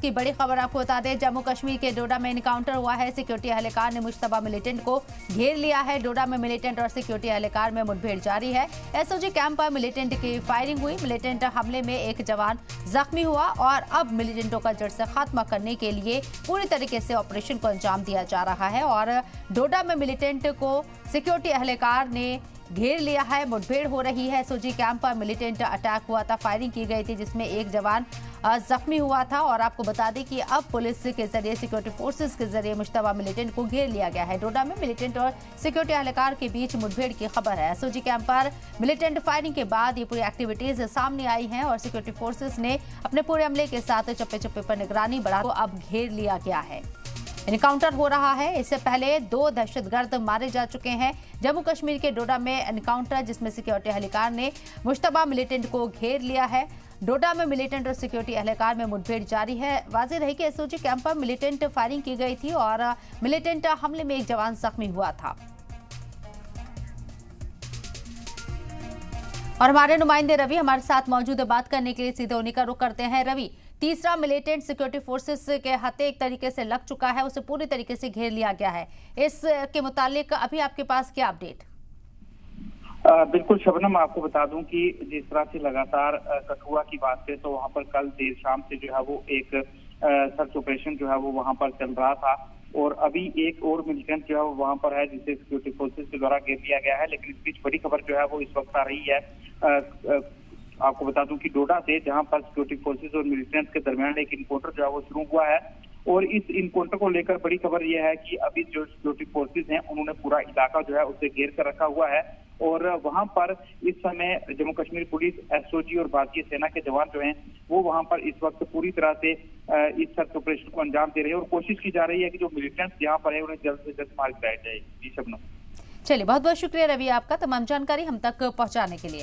की बड़ी खबर आपको बता दें, जम्मू कश्मीर के डोडा में एनकाउंटर हुआ है। सिक्योरिटी एहलकार ने मुश्तबा मिलिटेंट को घेर लिया है। डोडा में मिलिटेंट और सिक्योरिटी एहलकार में मुठभेड़ जारी है। एसओजी कैंप पर मिलिटेंट की फायरिंग हुई। मिलिटेंट हमले में एक जवान जख्मी हुआ और अब मिलिटेंटों का जड़ से खात्मा करने के लिए पूरी तरीके से ऑपरेशन को अंजाम दिया जा रहा है और डोडा में मिलिटेंट को सिक्योरिटी एहलकार ने घेर लिया है। मुठभेड़ हो रही है। एसओजी कैंप पर मिलिटेंट अटैक हुआ था, फायरिंग की गई थी जिसमें एक जवान जख्मी हुआ था और आपको बता दें कि अब पुलिस के जरिए, सिक्योरिटी फोर्सेस के जरिए मुश्तबा मिलिटेंट को घेर लिया गया है। डोडा में मिलिटेंट और सिक्योरिटी एहलकार के बीच मुठभेड़ की खबर है। एसओजी कैंप पर मिलिटेंट फायरिंग के बाद ये पूरी एक्टिविटीज सामने आई हैं और सिक्योरिटी फोर्सेस ने अपने पूरे अमले के साथ चप्पे चप्पे पर निगरानी बढ़ा अब घेर लिया गया है। एनकाउंटर हो रहा है। इससे पहले 2 दहशतगर्द मारे जा चुके हैं। जम्मू कश्मीर के डोडा में एनकाउंटर जिसमें सिक्योरिटी एहलकार ने मुश्तबा मिलिटेंट को घेर लिया है। डोडा में मिलिटेंट और सिक्योरिटी एहलकार में मुठभेड़ जारी है। वाज़ेह रही कि एसओजी कैंप पर मिलिटेंट फायरिंग की गई थी और मिलिटेंट हमले में एक जवान जख्मी हुआ था। और हमारे नुमाइंदे रवि हमारे साथ मौजूद है। बात करने के लिए सीधे उन्हीं का रुख करते हैं। रवि, तीसरा मिलिटेंट सिक्योरिटी फोर्सेस के हाथे एक तरीके से लग चुका है, उसे पूरी तरीके से घेर लिया गया है। इसके मुतालिक अभी आपके पास क्या अपडेट? बिल्कुल शबनम, आपको बता दूं कि जिस तरह से लगातार कठुआ की बात करें तो वहां पर कल देर शाम से जो है वो एक सर्च ऑपरेशन जो है वो वहां पर चल रहा था और अभी एक और मिलिटेंट जो है वो वहां पर है जिसे सिक्योरिटी फोर्सेस के द्वारा घेर लिया गया है। लेकिन इस बीच बड़ी खबर जो है वो इस वक्त आ रही है। आपको बता दूं कि डोडा से, जहां पर सिक्योरिटी फोर्सेस और मिलिटेंट्स के दरमियान एक इनकाउंटर जो है वो शुरू हुआ है और इस इनकाउंटर को लेकर बड़ी खबर यह है कि अभी जो सिक्योरिटी फोर्सेस हैं उन्होंने पूरा इलाका जो है उसे घेर कर रखा हुआ है और वहां पर इस समय जम्मू कश्मीर पुलिस, एसओजी और भारतीय सेना के जवान जो हैं वो वहां पर इस वक्त पूरी तरह से इस सर्च ऑपरेशन को अंजाम दे रहे हैं और कोशिश की जा रही है कि जो मिलिटेंट्स यहाँ पर है उन्हें जल्द से जल्द मार गिराया जाए। जी शबनम। चलिए, बहुत बहुत शुक्रिया रवि आपका तमाम जानकारी हम तक पहुंचाने के लिए।